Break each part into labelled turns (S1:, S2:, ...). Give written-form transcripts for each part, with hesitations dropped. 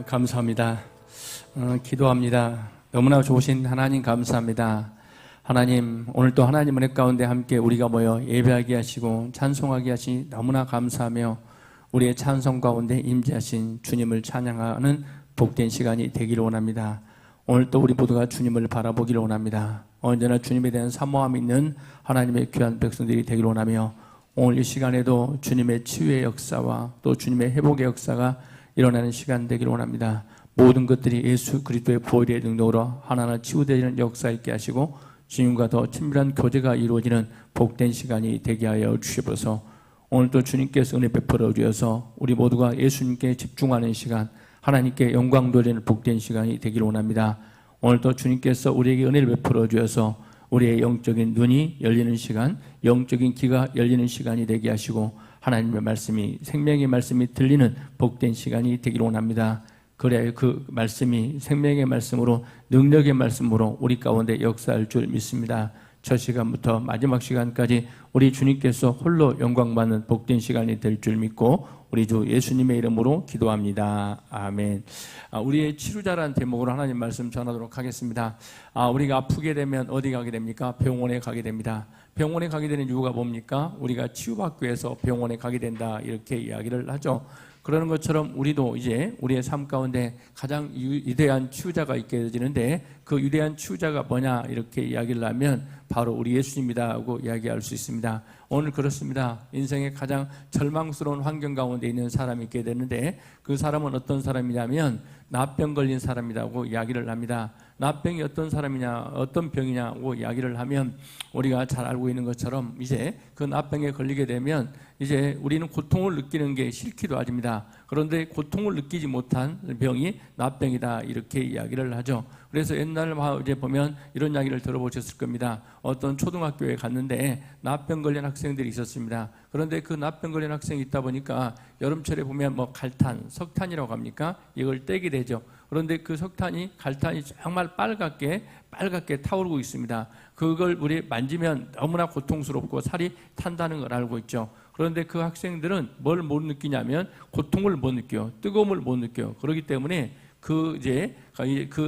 S1: 감사합니다. 기도합니다. 너무나 좋으신 하나님 감사합니다. 하나님, 오늘 또 하나님 은혜 가운데 함께 우리가 모여 예배하게 하시고 찬송하게 하시니 너무나 감사하며 우리의 찬송 가운데 임재하신 주님을 찬양하는 복된 시간이 되기를 원합니다. 오늘 또 우리 모두가 주님을 바라보기를 원합니다. 언제나 주님에 대한 사모함이 있는 하나님의 귀한 백성들이 되기를 원하며 오늘 이 시간에도 주님의 치유의 역사와 또 주님의 회복의 역사가 일어나는 시간 되기를 원합니다. 모든 것들이 예수 그리스도의 보혈의 능력으로 하나하나 치유되는 역사 있게 하시고 주님과 더 친밀한 교제가 이루어지는 복된 시간이 되게 하여 주시옵소서. 오늘도 주님께서 은혜 베풀어 주셔서 우리 모두가 예수님께 집중하는 시간, 하나님께 영광 돌리는 복된 시간이 되기를 원합니다. 오늘도 주님께서 우리에게 은혜를 베풀어 주셔서 우리의 영적인 눈이 열리는 시간, 영적인 귀가 열리는 시간이 되게 하시고 하나님의 말씀이, 생명의 말씀이 들리는 복된 시간이 되기를 원합니다. 그래야 그 말씀이 생명의 말씀으로, 능력의 말씀으로 우리 가운데 역사할 줄 믿습니다. 첫 시간부터 마지막 시간까지 우리 주님께서 홀로 영광받는 복된 시간이 될 줄 믿고 우리 주 예수님의 이름으로 기도합니다. 아멘. 우리의 치료자라는 제목으로 하나님 말씀 전하도록 하겠습니다. 우리가 아프게 되면 어디 가게 됩니까? 병원에 가게 됩니다. 병원에 가게 되는 이유가 뭡니까? 우리가 치유받기 위해서 병원에 가게 된다, 이렇게 이야기를 하죠. 그러는 것처럼 우리도 이제 우리의 삶 가운데 가장 위대한 치유자가 있게 되는데 그 위대한 치유자가 뭐냐 이렇게 이야기를 하면 바로 우리 예수님이다 하고 이야기할 수 있습니다. 오늘 그렇습니다. 인생의 가장 절망스러운 환경 가운데 있는 사람이 있게 되는데 그 사람은 어떤 사람이냐면 납병 걸린 사람이라고 이야기를 합니다. 납병이 어떤 사람이냐, 어떤 병이냐고 이야기를 하면 우리가 잘 알고 있는 것처럼 이제 그 납병에 걸리게 되면 이제 우리는 고통을 느끼는 게 싫기도 합니다. 그런데 고통을 느끼지 못한 병이 납병이다, 이렇게 이야기를 하죠. 그래서 옛날 이제 보면 이런 이야기를 들어보셨을 겁니다. 어떤 초등학교에 갔는데 납병 걸린 학생들이 있었습니다. 그런데 그 납병 걸린 학생이 있다 보니까 여름철에 보면 뭐 갈탄, 석탄이라고 합니까? 이걸 떼게 되죠. 그런데 그 갈탄이 정말 빨갛게 타오르고 있습니다. 그걸 우리 만지면 너무나 고통스럽고 살이 탄다는 걸 알고 있죠. 그런데 그 학생들은 뭘 못 느끼냐면 고통을 못 느껴요. 뜨거움을 못 느껴요. 그렇기 때문에 그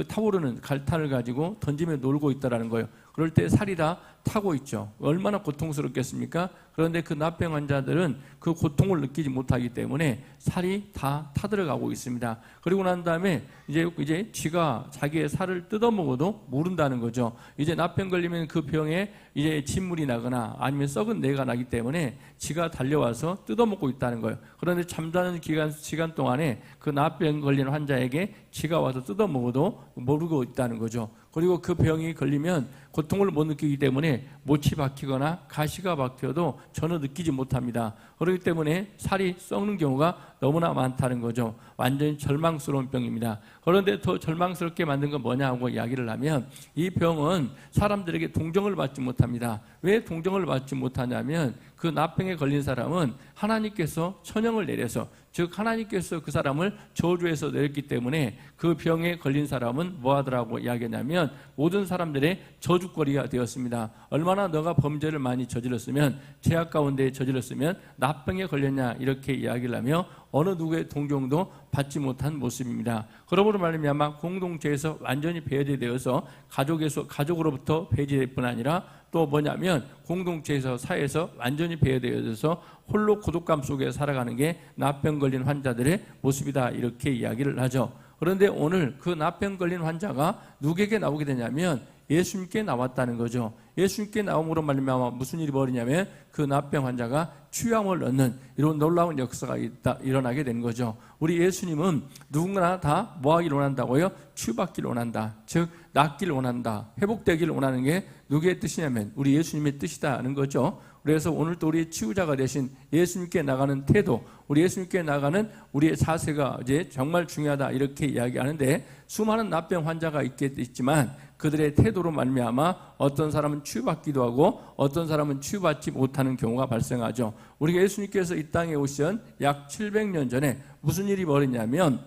S1: 타오르는 갈탄을 가지고 던지며 놀고 있다라는 거예요. 그럴 때 살이 다 타고 있죠. 얼마나 고통스럽겠습니까? 그런데 그 납병 환자들은 그 고통을 느끼지 못하기 때문에 살이 다 타들어가고 있습니다. 그리고 난 다음에 이제 쥐가 자기의 살을 뜯어먹어도 모른다는 거죠. 이제 납병 걸리면 그 병에 이제 진물이 나거나 아니면 썩은 내가 나기 때문에 쥐가 달려와서 뜯어먹고 있다는 거예요. 그런데 잠자는 시간 동안에 그 납병 걸린 환자에게 쥐가 와서 뜯어먹어도 모르고 있다는 거죠. 그리고 그 병이 걸리면 고통을 못 느끼기 때문에 못이 박히거나 가시가 박혀도 전혀 느끼지 못합니다. 그렇기 때문에 살이 썩는 경우가 너무나 많다는 거죠. 완전히 절망스러운 병입니다. 그런데 더 절망스럽게 만든 건 뭐냐고 이야기를 하면 이 병은 사람들에게 동정을 받지 못합니다. 왜 동정을 받지 못하냐면 그 납병에 걸린 사람은 하나님께서 천형을 내려서, 즉 하나님께서 그 사람을 저주해서 내렸기 때문에 그 병에 걸린 사람은 뭐 하더라고 이야기하냐면 모든 사람들의 저주거리가 되었습니다. 얼마나 너가 범죄를 많이 저질렀으면, 죄악 가운데 저질렀으면 납병에 걸렸냐, 이렇게 이야기를 하며 어느 누구의 동정도 받지 못한 모습입니다. 그러므로 말미암아 공동체에서 완전히 배제되어서 가족으로부터 배제될 뿐 아니라 또 뭐냐면 공동체에서, 사회에서 완전히 배제되어서 홀로 고독감 속에 살아가는 게 납병 걸린 환자들의 모습이다, 이렇게 이야기를 하죠. 그런데 오늘 그 납병 걸린 환자가 누구에게 나오게 되냐면 예수님께 나왔다는 거죠. 예수님께 나옴으로 말미암아 무슨 일이 벌이냐면 그 납병 환자가 취함을 얻는 이런 놀라운 역사가 일어나게 되는 거죠. 우리 예수님은 누군가나 다 뭐하기를 원한다고요? 치유받기를 원한다. 즉 낫기를 원한다. 회복되기를 원하는 게 누구의 뜻이냐면 우리 예수님의 뜻이다는 거죠. 그래서 오늘 또 우리 치유자가 되신 예수님께 나가는 태도, 우리 예수님께 나가는 우리의 자세가 이제 정말 중요하다, 이렇게 이야기하는데 수많은 납병 환자가 있지만 그들의 태도로 말미암아 어떤 사람은 치유받기도 하고 어떤 사람은 치유받지 못하는 경우가 발생하죠. 우리 예수님께서 이 땅에 오신 약 700년 전에 무슨 일이 벌어졌냐면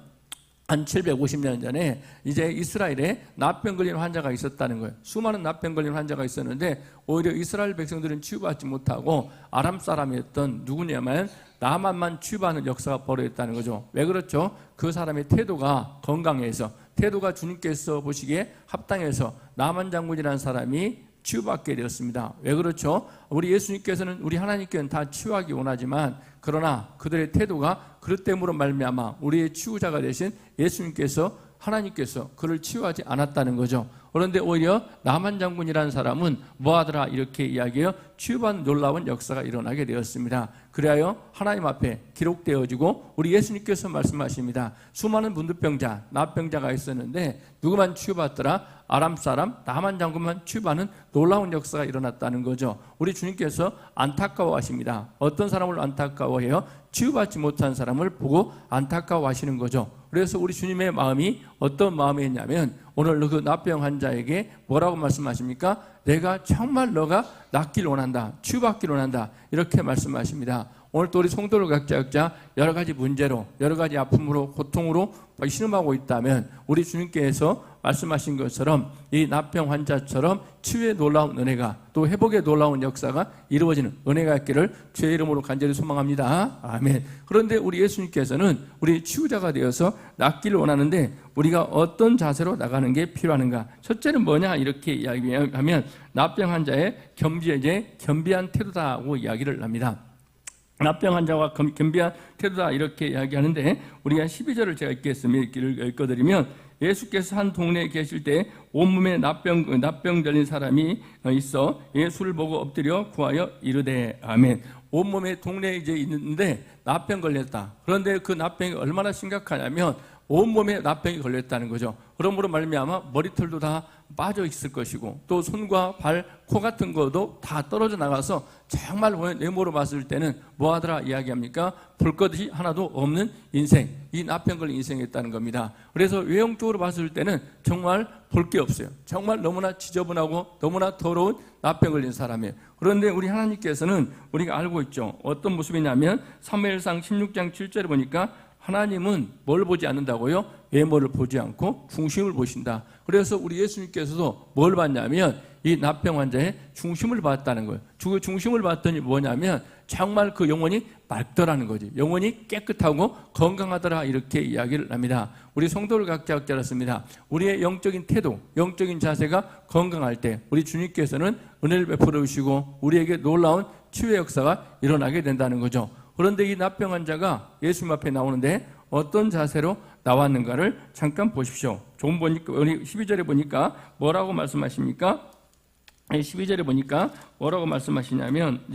S1: 한 750년 전에 이제 이스라엘에 납병 걸린 환자가 있었다는 거예요. 수많은 납병 걸린 환자가 있었는데 오히려 이스라엘 백성들은 치유받지 못하고 아람 사람이었던 누구냐면 나만만 치유받는 역사가 벌어졌다는 거죠. 왜 그렇죠? 그 사람의 태도가 건강해서, 태도가 주님께서 보시기에 합당해서 나만 장군이라는 사람이 치유받게 되었습니다. 왜 그렇죠? 우리 예수님께서는, 우리 하나님께는 다 치유하기 원하지만 그러나 그들의 태도가 그릇됨으로 말미암아 우리의 치유자가 되신 예수님께서, 하나님께서 그를 치유하지 않았다는 거죠. 그런데 오히려 나만 장군이라는 사람은 뭐하더라 이렇게 이야기해요. 치유받는 놀라운 역사가 일어나게 되었습니다. 그리하여 하나님 앞에 기록되어지고 우리 예수님께서 말씀하십니다. 수많은 문둥병자, 납병자가 있었는데 누구만 치유받더라? 아람 사람 나만 장군만 치유받는 놀라운 역사가 일어났다는 거죠. 우리 주님께서 안타까워하십니다. 어떤 사람을 안타까워해요? 치유받지 못한 사람을 보고 안타까워하시는 거죠. 그래서 우리 주님의 마음이 어떤 마음이었냐면 오늘 그 납병 환자에게 뭐라고 말씀하십니까? 내가 정말 너가 낫길 원한다, 치유받길 원한다, 이렇게 말씀하십니다. 오늘 또 우리 성도들 각자 여러 가지 문제로, 여러 가지 아픔으로, 고통으로 신음하고 있다면 우리 주님께서 말씀하신 것처럼 이 납병 환자처럼 치유의 놀라운 은혜가, 또 회복의 놀라운 역사가 이루어지는 은혜가 있기를 주의 이름으로 간절히 소망합니다. 아멘. 그런데 우리 예수님께서는 우리 치유자가 되어서 낫기를 원하는데 우리가 어떤 자세로 나가는 게 필요한가? 첫째는 뭐냐 이렇게 이야기하면 납병 환자의 겸비한 태도다고 이야기를 합니다. 납병 환자와 겸비한 태도다 이렇게 이야기하는데 우리가 12절을 제가 읽어드리면 예수께서 한 동네에 계실 때 온몸에 납병 걸린 사람이 있어 예수를 보고 엎드려 구하여 이르되 아멘. 온몸에 동네에 이제 있는데 납병 걸렸다. 그런데 그 납병이 얼마나 심각하냐면 온몸에 납병이 걸렸다는 거죠. 그러므로 말미암아 머리털도 다 빠져 있을 것이고 또 손과 발, 코 같은 것도 다 떨어져 나가서 정말 외모로 봤을 때는 뭐하더라 이야기합니까? 볼 것이 하나도 없는 인생, 이 납병 걸린 인생이었다는 겁니다. 그래서 외형적으로 봤을 때는 정말 볼 게 없어요. 정말 너무나 지저분하고 너무나 더러운 납병 걸린 사람이에요. 그런데 우리 하나님께서는 우리가 알고 있죠. 어떤 모습이냐면 사무엘상 16장 7절에 보니까 하나님은 뭘 보지 않는다고요? 외모를 보지 않고 중심을 보신다. 그래서 우리 예수님께서도 뭘 봤냐면 이 납병 환자의 중심을 봤다는 거예요. 그 중심을 봤더니 뭐냐면 정말 그 영혼이 맑더라는 거지. 영혼이 깨끗하고 건강하더라 이렇게 이야기를 합니다. 우리 성도를 각자 알았습니다. 우리의 영적인 태도, 영적인 자세가 건강할 때 우리 주님께서는 은혜를 베풀어 주시고 우리에게 놀라운 치유의 역사가 일어나게 된다는 거죠. 그런데 이 납병 환자가 예수님 앞에 나오는데 어떤 자세로 나왔는가를 잠깐 보십시오. 좀 보니까 12절에 보니까 뭐라고 말씀하십니까? 12절에 보니까 뭐라고 말씀하시냐면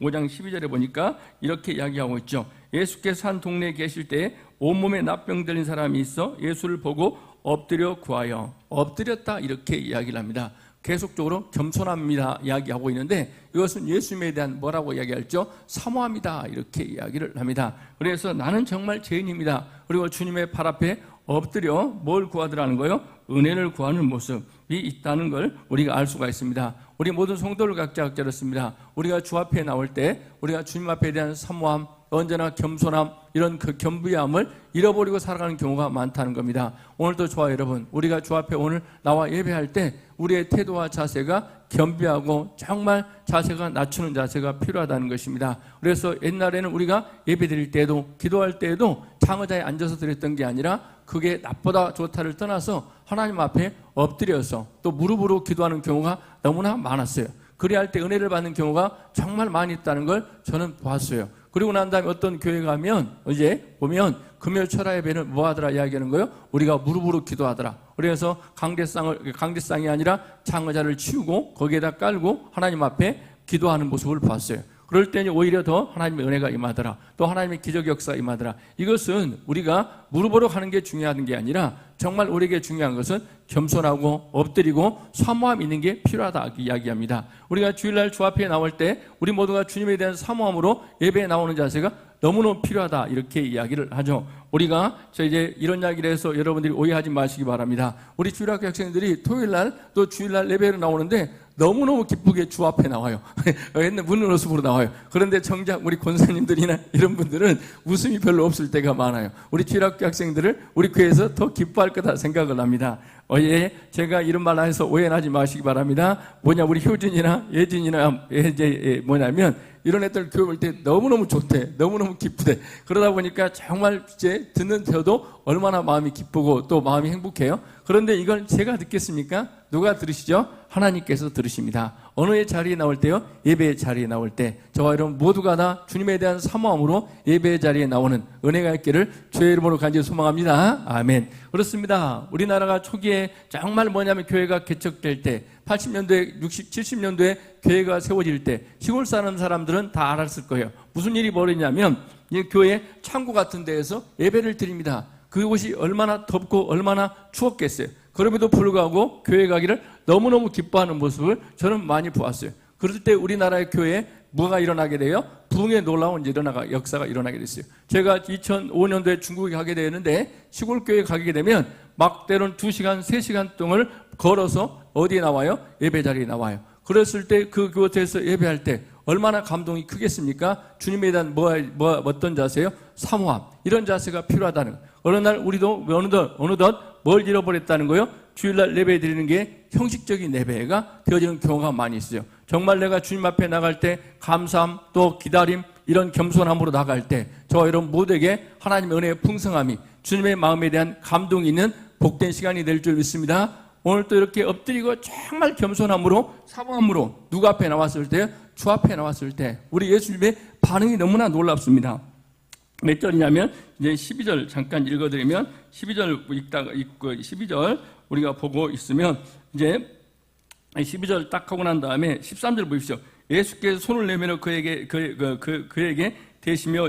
S1: 5장 12절에 보니까 이렇게 이야기하고 있죠. 예수께서 한 동네에 계실 때 온몸에 납병 들린 사람이 있어 예수를 보고 엎드려 구하여, 엎드렸다 이렇게 이야기를 합니다. 계속적으로 겸손합니다 이야기하고 있는데 이것은 예수님에 대한 뭐라고 이야기할죠? 사모합니다 이렇게 이야기를 합니다. 그래서 나는 정말 죄인입니다. 그리고 주님의 발 앞에 엎드려 뭘 구하더라는 거예요? 은혜를 구하는 모습이 있다는 걸 우리가 알 수가 있습니다. 우리 모든 성도를 각자 그렇습니다. 우리가 주 앞에 나올 때 우리가 주님 앞에 대한 사모함, 언제나 겸손함, 이런 그 겸비함을 잃어버리고 살아가는 경우가 많다는 겁니다. 오늘도 저와 여러분, 우리가 주 앞에 오늘 나와 예배할 때 우리의 태도와 자세가 겸비하고 정말 자세가 낮추는 자세가 필요하다는 것입니다. 그래서 옛날에는 우리가 예배 드릴 때도 기도할 때에도 창의자에 앉아서 드렸던 게 아니라 그게 나쁘다 좋다를 떠나서 하나님 앞에 엎드려서 또 무릎으로 기도하는 경우가 너무나 많았어요. 그래야 할 때 은혜를 받는 경우가 정말 많이 있다는 걸 저는 보았어요. 그리고 난 다음에 어떤 교회 가면 이제 보면 금요 철야 예배는 뭐 하더라 이야기하는 거예요? 우리가 무릎으로 기도하더라. 그래서 강대상이 아니라 창의자를 치우고 거기에다 깔고 하나님 앞에 기도하는 모습을 봤어요. 그럴 때는 오히려 더 하나님의 은혜가 임하더라. 또 하나님의 기적 역사가 임하더라. 이것은 우리가 무릎으로 하는 게 중요한 게 아니라 정말 우리에게 중요한 것은 겸손하고 엎드리고 사모함 있는 게 필요하다 이야기합니다. 우리가 주일날 주 앞에 나올 때 우리 모두가 주님에 대한 사모함으로 예배에 나오는 자세가 너무너무 필요하다 이렇게 이야기를 하죠. 우리가 이제 이런 이야기를 해서 여러분들이 오해하지 마시기 바랍니다. 우리 주일학교 학생들이 토요일날 또 주일날 예배로 나오는데 너무너무 기쁘게 주 앞에 나와요. 옛날 문으로 숲으로 나와요. 그런데 정작 우리 권사님들이나 이런 분들은 웃음이 별로 없을 때가 많아요. 우리 주일학교 학생들을 우리 교회에서 더 기뻐할 거다 생각을 합니다. 제가 이런 말 해서 오해하지 마시기 바랍니다. 우리 효준이나 예진이나 뭐냐면 이런 애들 교회 볼 때 너무너무 좋대. 너무너무 기쁘대. 그러다 보니까 정말 이제 듣는 저도 얼마나 마음이 기쁘고 또 마음이 행복해요. 그런데 이걸 제가 듣겠습니까? 누가 들으시죠? 하나님께서 들으십니다. 어느 자리에 나올 때요? 예배의 자리에 나올 때 저와 여러분 모두가 다 주님에 대한 사모함으로 예배의 자리에 나오는 은혜가 있기를 주의 이름으로 간절히 소망합니다. 아멘. 그렇습니다. 우리나라가 초기에 정말 뭐냐면 교회가 개척될 때 80년대, 60, 70년도에 교회가 세워질 때 시골 사는 사람들은 다 알았을 거예요. 무슨 일이 벌어지냐면 이 교회 창고 같은 데에서 예배를 드립니다. 그곳이 얼마나 덥고 얼마나 추웠겠어요. 그럼에도 불구하고 교회 가기를 너무너무 기뻐하는 모습을 저는 많이 보았어요. 그럴 때 우리나라의 교회에 뭐가 일어나게 돼요? 부흥의 놀라운 역사가 일어나게 됐어요. 제가 2005년도에 중국에 가게 되었는데 시골 교회에 가게 되면 막 때론 2시간, 3시간 동안 걸어서 어디에 나와요? 예배 자리에 나와요. 그랬을 때 그곳에서 예배할 때 얼마나 감동이 크겠습니까? 주님에 대한 어떤 자세요? 사모함. 이런 자세가 필요하다는 거예요. 어느 날 우리도 어느덧 뭘 잃어버렸다는 거예요? 주일날 예배 드리는 게 형식적인 예배가 되어지는 경우가 많이 있어요. 정말 내가 주님 앞에 나갈 때 감사함 또 기다림 이런 겸손함으로 나갈 때 저와 여러분 모두에게 하나님의 은혜의 풍성함이 주님의 마음에 대한 감동이 있는 복된 시간이 될 줄 믿습니다. 오늘 또 이렇게 엎드리고 정말 겸손함으로 사모함으로 누구 앞에 나왔을 때? 주 앞에 나왔을 때 우리 예수님의 반응이 너무나 놀랍습니다. 몇 절이냐면 이제 12절 잠깐 읽어드리면 12절 읽고 12절 우리가 보고 있으면 이제 12절 딱 하고 난 다음에 13절 보십시오. 예수께서 손을 내밀어 그에게 대시며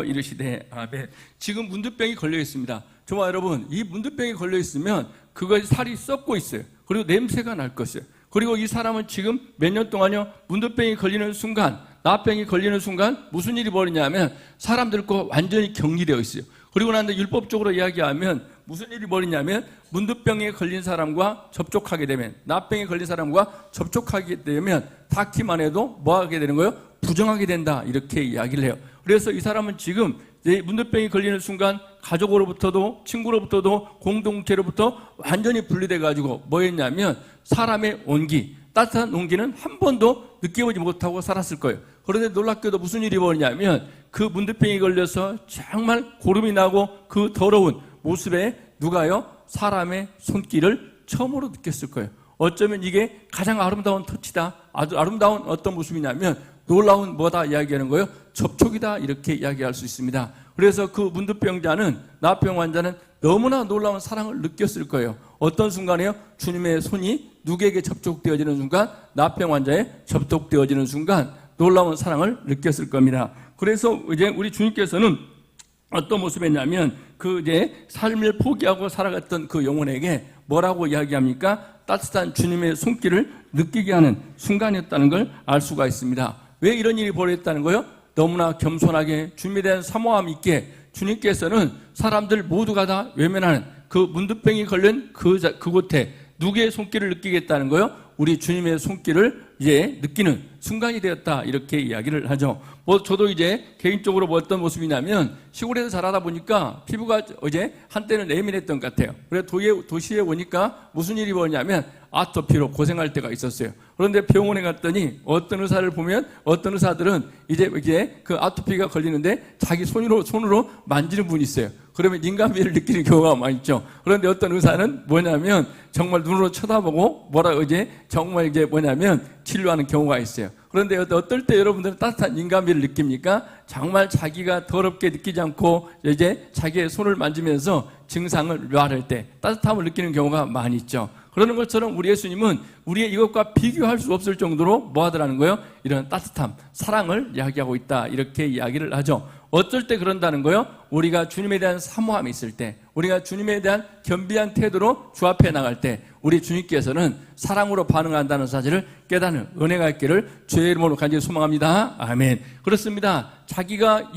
S1: 이르시되 아멘. 지금 문두병이 걸려 있습니다. 저와 여러분 이 문두병이 걸려 있으면 그것이 살이 썩고 있어요. 그리고 냄새가 날 것이에요. 그리고 이 사람은 지금 몇 년 동안요 문두병이 걸리는 순간 나병이 걸리는 순간 무슨 일이 벌이냐면 사람들과 완전히 격리되어 있어요. 그리고 난 뒤에 율법적으로 이야기하면 무슨 일이 벌이냐면 문두병에 걸린 사람과 접촉하게 되면 나병에 걸린 사람과 접촉하게 되면 닿기만 해도 뭐 하게 되는 거예요? 부정하게 된다 이렇게 이야기를 해요. 그래서 이 사람은 지금 문두병이 걸리는 순간 가족으로부터도 친구로부터도 공동체로부터 완전히 분리돼 가지고 뭐 했냐면 사람의 온기 따뜻한 온기는 한 번도 느껴보지 못하고 살았을 거예요. 그런데 놀랍게도 무슨 일이 벌어지냐면 그 문두병이 걸려서 정말 고름이 나고 그 더러운 모습에 누가요? 사람의 손길을 처음으로 느꼈을 거예요. 어쩌면 이게 가장 아름다운 터치다. 아주 아름다운 어떤 모습이냐면 놀라운 뭐다 이야기하는 거예요? 접촉이다 이렇게 이야기할 수 있습니다. 그래서 그 문두병자는 나병 환자는 너무나 놀라운 사랑을 느꼈을 거예요. 어떤 순간에요? 주님의 손이 누구에게 접촉되어지는 순간 나병 환자에 접촉되어지는 순간 놀라운 사랑을 느꼈을 겁니다. 그래서 이제 우리 주님께서는 어떤 모습이었냐면 그 이제 삶을 포기하고 살아갔던 그 영혼에게 뭐라고 이야기합니까? 따뜻한 주님의 손길을 느끼게 하는 순간이었다는 걸 알 수가 있습니다. 왜 이런 일이 벌어졌다는 거예요? 너무나 겸손하게 주님에 대한 사모함 있게 주님께서는 사람들 모두가 다 외면하는 그 문두병이 걸린 그곳에 누구의 손길을 느끼겠다는 거예요? 우리 주님의 손길을 이제 느끼는 순간이 되었다 이렇게 이야기를 하죠. 저도 이제 개인적으로 어떤 모습이냐면 시골에서 자라다 보니까 피부가 이제 한때는 예민했던 것 같아요. 그래서 도시에 오니까 무슨 일이 벌어지냐면 아토피로 고생할 때가 있었어요. 그런데 병원에 갔더니 어떤 의사를 보면 어떤 의사들은 이제 그 아토피가 걸리는데 자기 손으로 만지는 분이 있어요. 그러면 인간미를 느끼는 경우가 많이 있죠. 그런데 어떤 의사는 뭐냐면 정말 눈으로 쳐다보고 정말 뭐냐면 치료하는 경우가 있어요. 그런데 어떨 때 여러분들은 따뜻한 인간미를 느낍니까? 정말 자기가 더럽게 느끼지 않고 이제 자기의 손을 만지면서 증상을 묘할 때 따뜻함을 느끼는 경우가 많이 있죠. 그러는 것처럼 우리 예수님은 우리의 이것과 비교할 수 없을 정도로 뭐 하더라는 거예요? 이런 따뜻함, 사랑을 이야기하고 있다 이렇게 이야기를 하죠. 어쩔 때 그런다는 거요? 우리가 주님에 대한 사모함이 있을 때, 우리가 주님에 대한 겸비한 태도로 주 앞에 나갈 때 우리 주님께서는 사랑으로 반응한다는 사실을 깨닫는 은혜가 있기를 주의 이름으로 간절히 소망합니다. 아멘. 그렇습니다. 자기가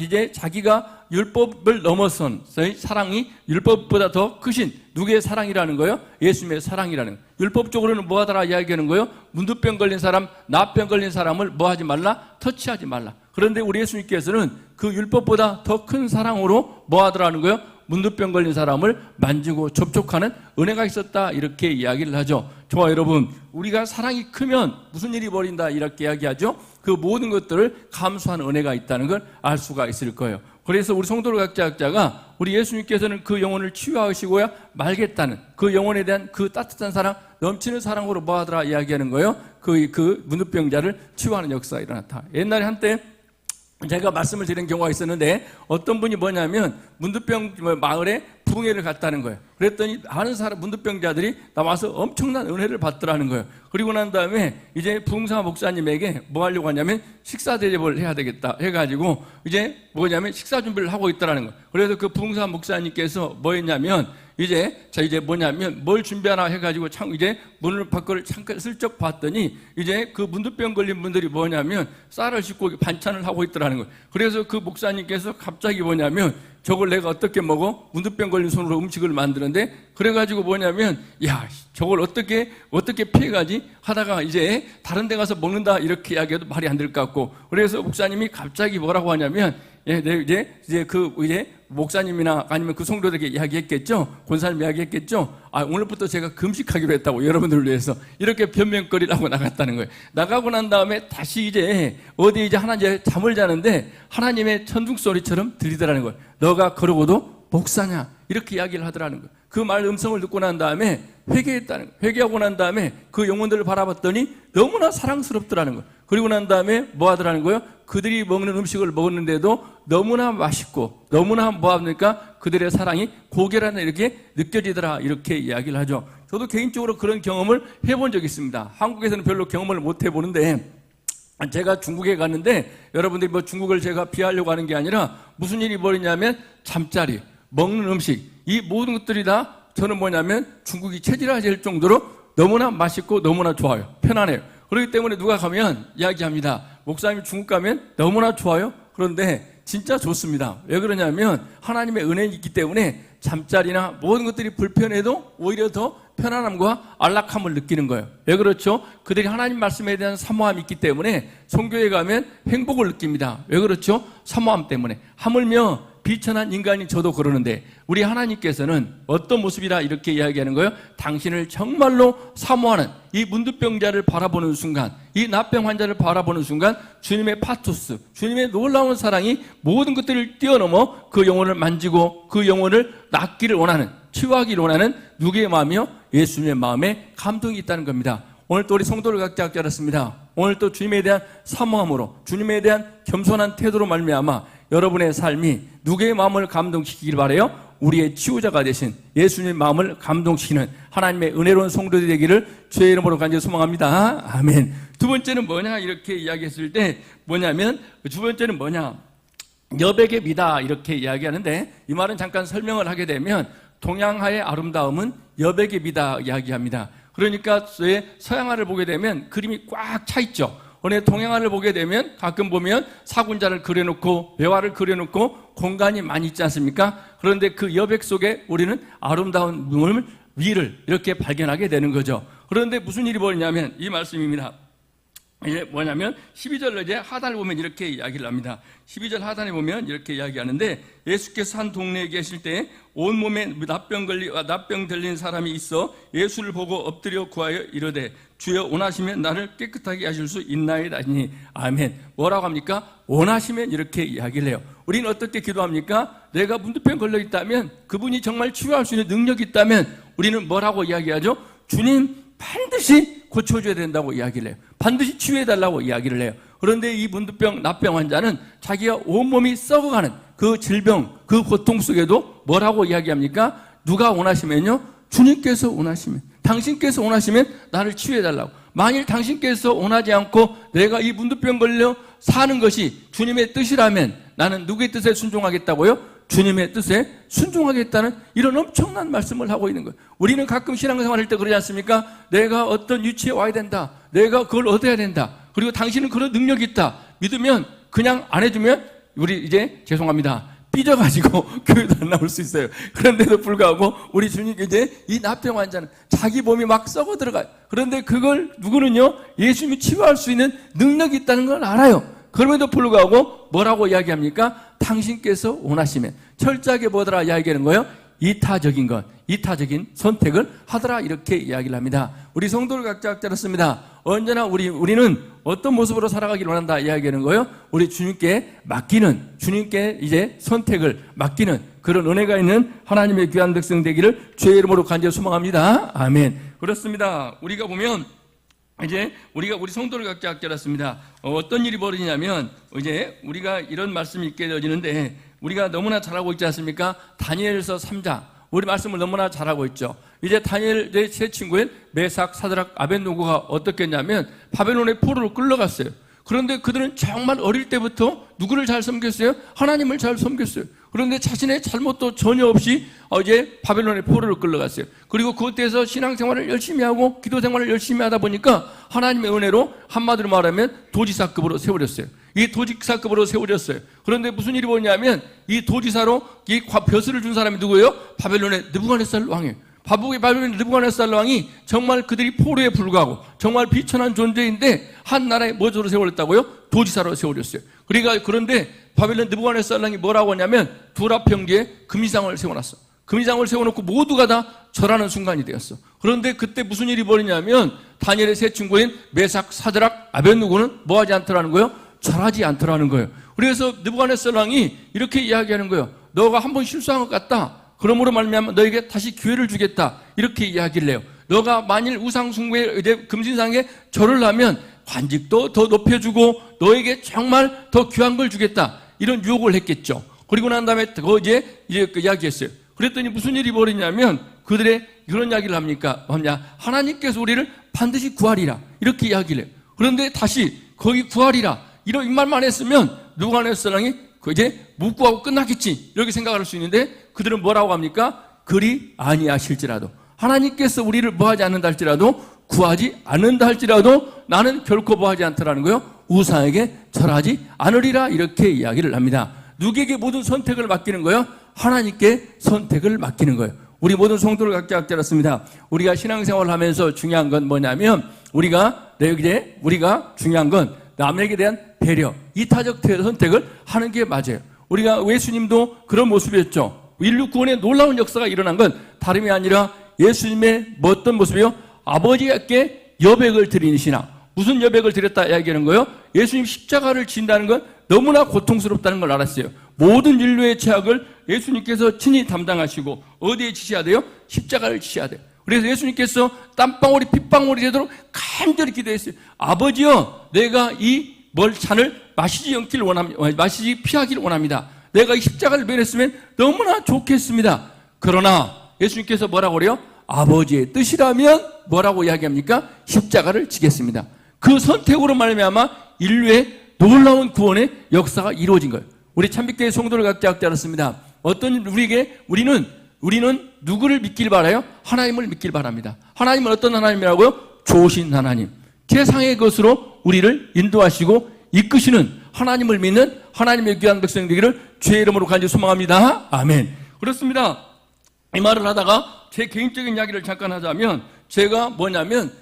S1: 율법을 넘어선 사랑이 율법보다 더 크신 누구의 사랑이라는 거예요? 예수님의 사랑이라는 거예요. 율법적으로는 뭐 하더라 이야기하는 거예요? 문두병 걸린 사람, 나병 걸린 사람을 뭐 하지 말라? 터치하지 말라. 그런데 우리 예수님께서는 그 율법보다 더 큰 사랑으로 뭐 하더라는 거예요? 문두병 걸린 사람을 만지고 접촉하는 은혜가 있었다, 이렇게 이야기를 하죠. 저와 여러분, 우리가 사랑이 크면 무슨 일이 벌인다 이렇게 이야기하죠. 그 모든 것들을 감수하는 은혜가 있다는 걸 알 수가 있을 거예요. 그래서 우리 성도들 각자가 우리 예수님께서는 그 영혼을 치유하시고야 말겠다는 그 영혼에 대한 그 따뜻한 사랑, 넘치는 사랑으로 뭐 하더라 이야기하는 거예요. 그 문두병자를 치유하는 역사가 일어났다. 옛날에 한때 제가 말씀을 드린 경우가 있었는데, 어떤 분이 뭐냐면 문두병 마을에 부흥회를 갔다는 거예요. 그랬더니 많은 문두병자들이 나와서 엄청난 은혜를 받더라는 거예요. 그리고 난 다음에 이제 부흥사 목사님에게 뭐 하려고 하냐면 식사 대접을 해야 되겠다 해가지고 이제 뭐냐면 식사 준비를 하고 있더라는 거예요. 그래서 그 부흥사 목사님께서 뭐 했냐면 이제 뭐냐면 뭘 준비하나 해가지고 이제 문을 밖을 잠깐 슬쩍 봤더니 이제 그 문두병 걸린 분들이 뭐냐면 쌀을 씻고 반찬을 하고 있더라는 거예요. 그래서 그 목사님께서 갑자기 뭐냐면 저걸 내가 어떻게 먹어? 문두병 걸린 손으로 음식을 만드는데, 그래가지고 뭐냐면 야, 저걸 어떻게 피해가지 하다가 이제 다른 데 가서 먹는다 이렇게 이야기해도 말이 안 될 것 같고, 그래서 목사님이 갑자기 뭐라고 하냐면 이제 목사님이나 아니면 그 성도들에게 이야기했겠죠. 권사님 이야기했겠죠. 오늘부터 제가 금식하기로 했다고, 여러분들을 위해서 이렇게 변명거리를 하고 나갔다는 거예요. 나가고 난 다음에 다시 이제 하나님 잠을 자는데 하나님의 천둥 소리처럼 들리더라는 거예요. 너가 그러고도 목사냐 이렇게 이야기를 하더라는 거예요. 그 말 음성을 듣고 난 다음에 회개했다는 거예요. 회개하고 난 다음에 그 영혼들을 바라봤더니 너무나 사랑스럽더라는 거예요. 그리고 난 다음에 뭐 하더라는 거예요? 그들이 먹는 음식을 먹었는데도 너무나 맛있고 너무나 뭐합니까? 그들의 사랑이 고결하게 이렇게 느껴지더라, 이렇게 이야기를 하죠. 저도 개인적으로 그런 경험을 해본 적이 있습니다. 한국에서는 별로 경험을 못 해보는데, 제가 중국에 갔는데, 여러분들이 뭐 중국을 제가 비하하려고 하는 게 아니라 무슨 일이 벌이냐면 잠자리, 먹는 음식, 이 모든 것들이 다 저는 뭐냐면 중국이 체질화될 정도로 너무나 맛있고 너무나 좋아요. 편안해요. 그렇기 때문에 누가 가면 이야기합니다. 목사님이 중국 가면 너무나 좋아요. 그런데 진짜 좋습니다. 왜 그러냐면 하나님의 은혜가 있기 때문에 잠자리나 모든 것들이 불편해도 오히려 더 편안함과 안락함을 느끼는 거예요. 왜 그렇죠? 그들이 하나님 말씀에 대한 사모함이 있기 때문에 성교에 가면 행복을 느낍니다. 왜 그렇죠? 사모함 때문에. 하물며 비천한 인간인 저도 그러는데 우리 하나님께서는 어떤 모습이라 이렇게 이야기하는 거예요? 당신을 정말로 사모하는 이 문두병자를 바라보는 순간, 이 나병 환자를 바라보는 순간 주님의 파토스, 주님의 놀라운 사랑이 모든 것들을 뛰어넘어 그 영혼을 만지고 그 영혼을 낫기를 원하는, 치유하기를 원하는 누구의 마음이요? 예수님의 마음에 감동이 있다는 겁니다. 오늘 또 우리 성도를 각자 알았습니다. 오늘 또 주님에 대한 사모함으로, 주님에 대한 겸손한 태도로 말미암아 여러분의 삶이 누구의 마음을 감동시키길 바라요? 우리의 치유자가 되신 예수님의 마음을 감동시키는 하나님의 은혜로운 성도들이 되기를 주의 이름으로 간절히 소망합니다. 아멘. 두 번째는 뭐냐 이렇게 이야기했을 때 뭐냐면, 두 번째는 뭐냐, 여백의 미다 이렇게 이야기하는데, 이 말은 잠깐 설명을 하게 되면 동양화의 아름다움은 여백의 미다 이야기합니다. 그러니까 서양화를 보게 되면 그림이 꽉 차 있죠. 오늘 동양화를 보게 되면 가끔 보면 사군자를 그려놓고 배화를 그려놓고 공간이 많이 있지 않습니까? 그런데 그 여백 속에 우리는 아름다운 위를 이렇게 발견하게 되는 거죠. 그런데 무슨 일이 벌이냐면 이 말씀입니다. 이게 뭐냐면 12절 이제 하단을 보면 이렇게 이야기를 합니다. 12절 하단에 보면 이렇게 이야기하는데, 예수께서 한 동네에 계실 때 온몸에 납병 들린 사람이 있어 예수를 보고 엎드려 구하여 이르되 주여 원하시면 나를 깨끗하게 하실 수 있나이다니. 아멘. 뭐라고 합니까? 원하시면 이렇게 이야기를 해요. 우리는 어떻게 기도합니까? 내가 문두병 걸려 있다면, 그분이 정말 치유할 수 있는 능력이 있다면 우리는 뭐라고 이야기하죠? 주님 반드시 고쳐줘야 된다고 이야기를 해요. 반드시 치유해달라고 이야기를 해요. 그런데 이 문두병, 납병 환자는 자기가 온몸이 썩어가는 그 질병, 그 고통 속에도 뭐라고 이야기합니까? 누가 원하시면요? 주님께서 원하시면, 당신께서 원하시면 나를 치유해달라고. 만일 당신께서 원하지 않고 내가 이 문두병 걸려 사는 것이 주님의 뜻이라면 나는 누구의 뜻에 순종하겠다고요? 주님의 뜻에 순종하겠다는 이런 엄청난 말씀을 하고 있는 거예요. 우리는 가끔 신앙생활 할 때 그러지 않습니까? 내가 어떤 위치에 와야 된다. 내가 그걸 얻어야 된다. 그리고 당신은 그런 능력이 있다. 믿으면 그냥 안 해주면 우리 이제 죄송합니다. 삐져가지고 교회도 안 나올 수 있어요. 그런데도 불구하고 우리 주님께 이제 이 나병 환자는 자기 몸이 막 썩어 들어가요. 그런데 그걸 누구는요? 예수님이 치유할 수 있는 능력이 있다는 걸 알아요. 그럼에도 불구하고 뭐라고 이야기합니까? 당신께서 원하시면 철저하게 뭐더라 이야기하는 거예요? 이타적인 선택을 하더라 이렇게 이야기를 합니다. 우리 성도를 각자 들었습니다. 언제나 우리는 어떤 모습으로 살아가기를 원한다 이야기하는 거예요. 우리 주님께 맡기는, 주님께 이제 선택을 맡기는 그런 은혜가 있는 하나님의 귀한 백성 되기를 주의 이름으로 간절히 소망합니다. 아멘. 그렇습니다. 우리가 보면 이제 우리 성도를 각자 들었습니다. 어떤 일이 벌어지냐면 이제 우리가 이런 말씀이 있게 되어지는데 우리가 너무나 잘하고 있지 않습니까? 다니엘서 3장 우리 말씀을 너무나 잘하고 있죠. 이제 다니엘의 세 친구인 메삭, 사드락, 아벳노고가 어떻게 했냐면 바벨론의 포로로 끌려갔어요. 그런데 그들은 정말 어릴 때부터 누구를 잘 섬겼어요? 하나님을 잘 섬겼어요. 그런데 자신의 잘못도 전혀 없이 이제 바벨론의 포로로 끌려갔어요. 그리고 그때에서 신앙생활을 열심히 하고 기도생활을 열심히 하다 보니까 하나님의 은혜로 한마디로 말하면 도지사급으로 세워졌어요. 이 도지사급으로 세워졌어요. 그런데 무슨 일이 벌어지냐면 이 도지사로 이 벼슬을 준 사람이 누구예요? 바벨론의 느부갓네살 왕이에요. 바벨론의 느부갓네살 왕이 정말 그들이 포로에 불과하고 정말 비천한 존재인데 한 나라에 뭐로 세워졌다고요? 도지사로 세워졌어요. 그런데 바벨론 느부갓네살 왕이 뭐라고 하냐면 두랍 평지에 금이상을 세워놨어. 금이상을 세워놓고 모두가 다 절하는 순간이 되었어. 그런데 그때 무슨 일이 벌어지냐면 다니엘의 세 친구인 메삭, 사드락, 아벳노고는 뭐하지 않더라는 거예요? 절하지 않더라는 거예요. 그래서 느부갓네살 왕이 이렇게 이야기하는 거예요. 너가 한번 실수한 것 같다. 그러므로 말미암아 너에게 다시 기회를 주겠다. 이렇게 이야기를 해요. 너가 만일 우상 숭배에 이제 금신상에 절을 하면 관직도 더 높여주고 너에게 정말 더 귀한 걸 주겠다. 이런 유혹을 했겠죠. 그리고 난 다음에 이제 이야기했어요. 그랬더니 무슨 일이 벌어지냐면 그들의 그런 이야기를 합니까? 하나님께서 우리를 반드시 구하리라. 이렇게 이야기를 해요. 그런데 다시 거기 구하리라. 이런 말만 했으면 느부갓네살 왕이 이제 묵구하고 끝났겠지. 이렇게 생각할 수 있는데 그들은 뭐라고 합니까? 그리 아니하실지라도 하나님께서 우리를 뭐하지 않는다 할지라도 구하지 않는다 할지라도 나는 결코 뭐하지 않더라는 거예요. 우상에게 절하지 않으리라 이렇게 이야기를 합니다. 누구에게 모든 선택을 맡기는 거예요? 하나님께 선택을 맡기는 거예요. 우리 모든 성도를 각자 들었습니다. 우리가 신앙생활을 하면서 중요한 건 뭐냐면 우리가 중요한 건 남에게 대한 배려, 이타적 선택을 하는 게 맞아요. 우리가 예수님도 그런 모습이었죠. 인류 구원의 놀라운 역사가 일어난 건 다름이 아니라 예수님의 어떤 모습이요? 아버지께 여백을 드리는 신앙. 무슨 여백을 드렸다 이야기하는 거예요? 예수님 십자가를 진다는 건 너무나 고통스럽다는 걸 알았어요. 모든 인류의 죄악을 예수님께서 친히 담당하시고 어디에 지셔야 돼요? 십자가를 지셔야 돼요. 그래서 예수님께서 땀방울이 핏방울이 되도록 간절히 기도했어요. 아버지여, 내가 이 잔을 마시지 피하기를 원합니다. 내가 이 십자가를 면했으면 너무나 좋겠습니다. 그러나 예수님께서 뭐라고 그래요? 아버지의 뜻이라면 뭐라고 이야기합니까? 십자가를 지겠습니다. 그 선택으로 말미암아 인류의 놀라운 구원의 역사가 이루어진 거예요. 우리 참빛교회 성도를 각자 알았습니다. 우리는 누구를 믿길 바라요? 하나님을 믿길 바랍니다. 하나님은 어떤 하나님이라고요? 좋으신 하나님. 세상의 것으로 우리를 인도하시고 이끄시는 하나님을 믿는 하나님의 귀한 백성 되기를 주의 이름으로 간절히 소망합니다. 아멘. 그렇습니다. 이 말을 하다가 제 개인적인 이야기를 잠깐 하자면 제가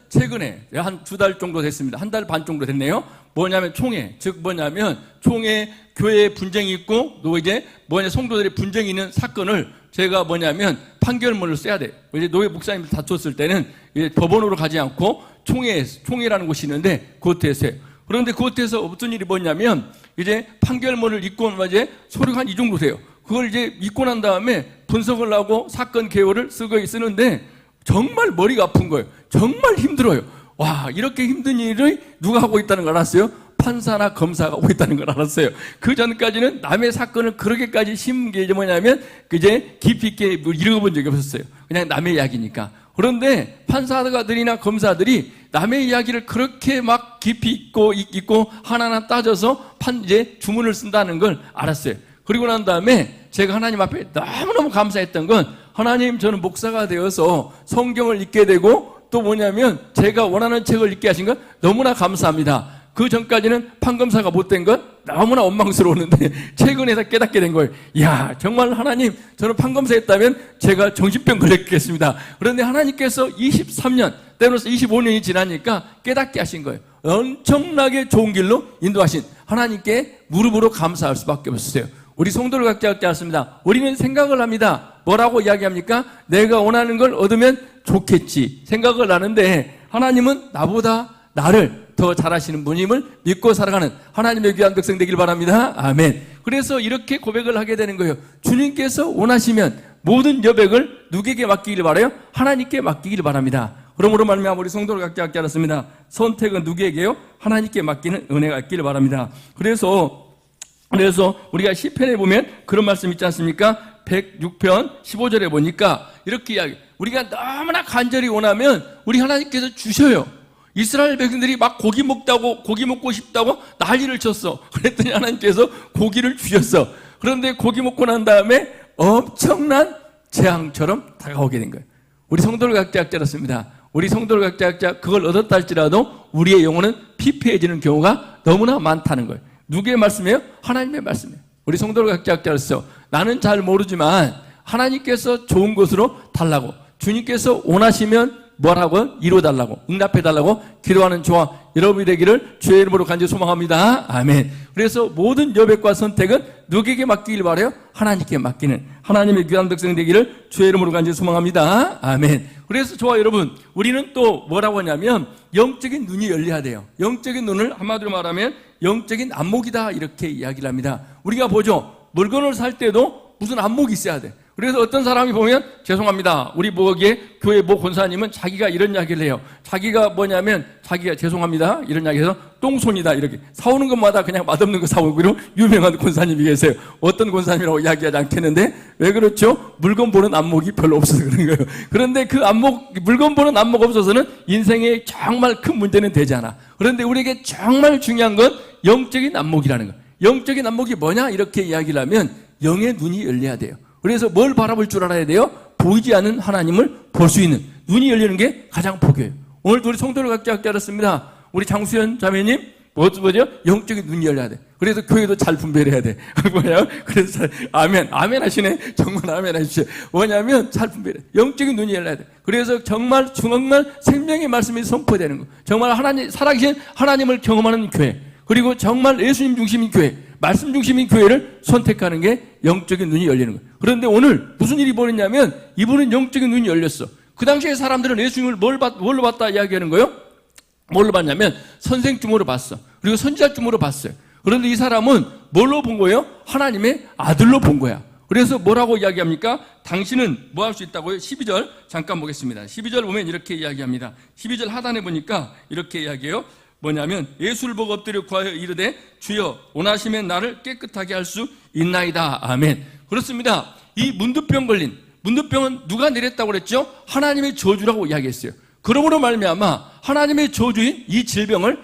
S1: 최근에 한 2달 정도 됐습니다. 1달 반 정도 됐네요. 총회 교회에 분쟁이 있고 또 이제 성도들의 분쟁이 있는 사건을 제가 판결문을 써야 돼요. 이제 노예 목사님들 다퉜을 때는 이제 법원으로 가지 않고 총회라는 곳이 있는데 그곳에서 해요. 그런데 그곳에서 어떤 일이 뭐냐면 이제 판결문을 읽고 이제 소리가 한 이 정도 돼요. 그걸 이제 읽고 난 다음에 분석을 하고 사건 개요를 쓰는데 정말 머리가 아픈 거예요. 정말 힘들어요. 와, 이렇게 힘든 일을 누가 하고 있다는 걸 알았어요? 판사나 검사가 하고 있다는 걸 알았어요. 그 전까지는 남의 사건을 그렇게까지 심은 게 이제 깊이 있게 읽어본 적이 없었어요. 그냥 남의 이야기니까. 그런데 판사들이나 검사들이 남의 이야기를 그렇게 막 깊이 있고 하나하나 따져서 이제 주문을 쓴다는 걸 알았어요. 그리고 난 다음에 제가 하나님 앞에 너무너무 감사했던 건 하나님 저는 목사가 되어서 성경을 읽게 되고 또 뭐냐면 제가 원하는 책을 읽게 하신 건 너무나 감사합니다. 그 전까지는 판검사가 못된 건 너무나 원망스러웠는데 최근에 다 깨닫게 된 거예요. 이야, 정말 하나님, 저는 판검사 했다면 제가 정신병 걸렸겠습니다. 그런데 하나님께서 23년, 때로서 25년이 지나니까 깨닫게 하신 거예요. 엄청나게 좋은 길로 인도하신 하나님께 무릎으로 감사할 수밖에 없었어요. 우리 성도를 각자 하셨습니다. 우리는 생각을 합니다. 뭐라고 이야기합니까? 내가 원하는 걸 얻으면 좋겠지 생각을 하는데 하나님은 나보다 나를 더 잘하시는 분임을 믿고 살아가는 하나님의 귀한 백성 되길 바랍니다. 아멘. 그래서 이렇게 고백을 하게 되는 거예요. 주님께서 원하시면 모든 여백을 누구에게 맡기길 바라요? 하나님께 맡기길 바랍니다. 그러므로 말미암아 우리 성도를 각자 알았습니다. 선택은 누구에게요? 하나님께 맡기는 은혜가 있기를 바랍니다. 그래서 우리가 시편에 보면 그런 말씀 있지 않습니까? 106편 15절에 보니까 이렇게 이야기, 우리가 너무나 간절히 원하면 우리 하나님께서 주셔요. 이스라엘 백성들이 막 고기 먹고 싶다고 난리를 쳤어. 그랬더니 하나님께서 고기를 주셨어. 그런데 고기 먹고 난 다음에 엄청난 재앙처럼 다가오게 된 거예요. 우리 성도를 각자 알았습니다. 우리 성도를 각자 그걸 얻었다 할지라도 우리의 영혼은 피폐해지는 경우가 너무나 많다는 거예요. 누구의 말씀이에요? 하나님의 말씀이에요. 우리 성도를 각자 알았어요. 나는 잘 모르지만 하나님께서 좋은 것으로 달라고, 주님께서 원하시면 뭐라고? 이루어달라고, 응답해달라고 기도하는 저와 여러분이 되기를 주의 이름으로 간절히 소망합니다. 아멘. 그래서 모든 여백과 선택은 누구에게 맡기길 바라요? 하나님께 맡기는 하나님의 귀한 백성 되기를 주의 이름으로 간절히 소망합니다. 아멘. 그래서 저와 여러분, 우리는 또 뭐라고 하냐면 영적인 눈이 열려야 돼요. 영적인 눈을 한마디로 말하면 영적인 안목이다, 이렇게 이야기를 합니다. 우리가 보죠. 물건을 살 때도 무슨 안목이 있어야 돼. 그래서 어떤 사람이 보면 죄송합니다. 우리 교회 권사님은 자기가 이런 이야기를 해요. 자기가 뭐냐면 자기가 죄송합니다. 이런 이야기해서 똥손이다, 이렇게 사오는 것마다 그냥 맛없는 거 사오기로 유명한 권사님이 계세요. 어떤 권사님이라고 이야기하지 않겠는데 왜 그렇죠? 물건 보는 안목이 별로 없어서 그런 거예요. 그런데 그 물건 보는 안목 없어서는 인생에 정말 큰 문제는 되지 않아. 그런데 우리에게 정말 중요한 건 영적인 안목이라는 거예요. 영적인 안목이 뭐냐? 이렇게 이야기를 하면 영의 눈이 열려야 돼요. 그래서 뭘 바라볼 줄 알아야 돼요? 보이지 않는 하나님을 볼 수 있는 눈이 열리는 게 가장 복이에요. 오늘도 우리 성도를 각자 알았습니다. 우리 장수연 자매님, 뭐죠? 영적인 눈이 열려야 돼. 그래서 교회도 잘 분별해야 돼. 뭐냐? 그래서 아멘 하시네. 정말 아멘 하십시오. 뭐냐면 잘 분별해. 영적인 눈이 열려야 돼. 그래서 정말 생명의 말씀이 선포되는 거. 정말 살아계신 하나님을 경험하는 교회. 그리고 정말 예수님 중심인 교회, 말씀 중심인 교회를 선택하는 게 영적인 눈이 열리는 거예요. 그런데 오늘 무슨 일이 벌어졌냐면 이분은 영적인 눈이 열렸어. 그 당시에 사람들은 예수님을 뭘로 봤다 이야기하는 거예요? 뭘로 봤냐면 선생 주모로 봤어. 그리고 선지자 주모로 봤어요. 그런데 이 사람은 뭘로 본 거예요? 하나님의 아들로 본 거야. 그래서 뭐라고 이야기합니까? 당신은 뭐 할 수 있다고요? 12절 잠깐 보겠습니다. 12절 보면 이렇게 이야기합니다. 12절 하단에 보니까 이렇게 이야기해요. 뭐냐면 예수를 보고 엎드려 구하여 이르되 주여 원하시면 나를 깨끗하게 할 수 있나이다. 아멘. 그렇습니다. 이 문두병은 누가 내렸다고 그랬죠? 하나님의 저주라고 이야기했어요. 그러므로 말미암아 하나님의 저주인 이 질병을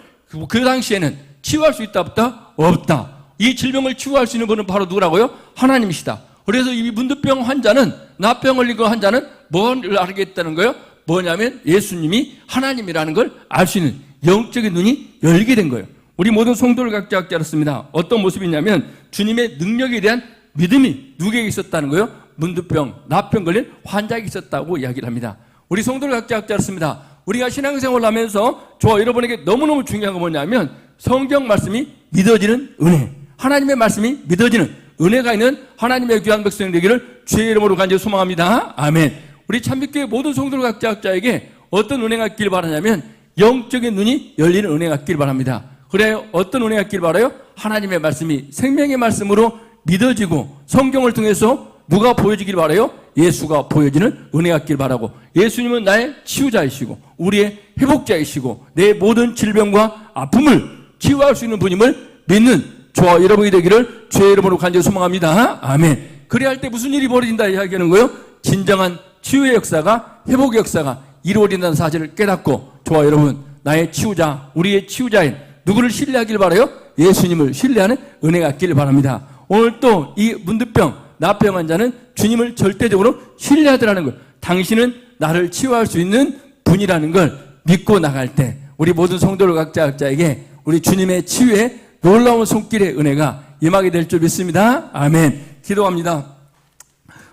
S1: 그 당시에는 치유할 수 있다 없다? 없다. 이 질병을 치유할 수 있는 분은 바로 누구라고요? 하나님이시다. 그래서 이 문두병 환자는, 나병 걸린 그 환자는 뭘 알겠다는 거예요? 뭐냐면 예수님이 하나님이라는 걸 알 수 있는 영적인 눈이 열게 된 거예요. 우리 모든 성도를 각자 알았습니다. 어떤 모습이냐면 주님의 능력에 대한 믿음이 누구에게 있었다는 거예요? 문두병, 나병 걸린 환자에게 있었다고 이야기를 합니다. 우리 성도를 각자 알았습니다. 우리가 신앙생활을 하면서 저와 여러분에게 너무너무 중요한 건 뭐냐면 성경 말씀이 믿어지는 은혜, 하나님의 말씀이 믿어지는 은혜가 있는 하나님의 귀한 백성 되기를 주의 이름으로 간절히 소망합니다. 아멘. 우리 참빛교회 모든 성도를 각자에게 어떤 은혜가 있길 바라냐면 영적인 눈이 열리는 은혜가 있길 바랍니다. 그래요. 어떤 은혜가 있길 바라요? 하나님의 말씀이 생명의 말씀으로 믿어지고 성경을 통해서 누가 보여지길 바라요? 예수가 보여지는 은혜가 있길 바라고, 예수님은 나의 치유자이시고 우리의 회복자이시고 내 모든 질병과 아픔을 치유할 수 있는 분임을 믿는 저와 여러분이 되기를 주의 이름으로 간절히 소망합니다. 아멘. 그래야 할 때 무슨 일이 벌어진다 이야기하는 거예요? 진정한 치유의 역사가, 회복의 역사가 이루어진다는 사실을 깨닫고 저와 여러분 나의 치유자, 우리의 치유자인 누구를 신뢰하길 바라요? 예수님을 신뢰하는 은혜가 있기를 바랍니다. 오늘 또 이 문득병, 나병 환자는 주님을 절대적으로 신뢰하더라는 거예요. 당신은 나를 치유할 수 있는 분이라는 걸 믿고 나갈 때 우리 모든 성도들 각자에게 우리 주님의 치유의 놀라운 손길의 은혜가 임하게 될 줄 믿습니다. 아멘. 기도합니다.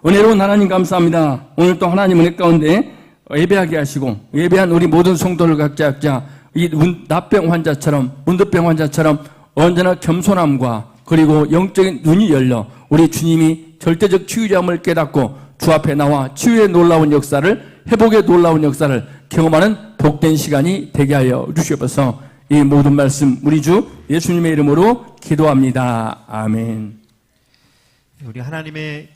S1: 은혜로운 하나님 감사합니다. 오늘 또 하나님 은혜 가운데 예배하게 하시고 예배한 우리 모든 성도들 각자 이 나병 환자처럼 문득병 환자처럼 언제나 겸손함과 그리고 영적인 눈이 열려 우리 주님이 절대적 치유자임을 깨닫고 주 앞에 나와 치유의 놀라운 역사를 회복의 놀라운 역사를 경험하는 복된 시간이 되게 하여 주시옵소서. 이 모든 말씀 우리 주 예수님의 이름으로 기도합니다. 아멘.
S2: 우리 하나님의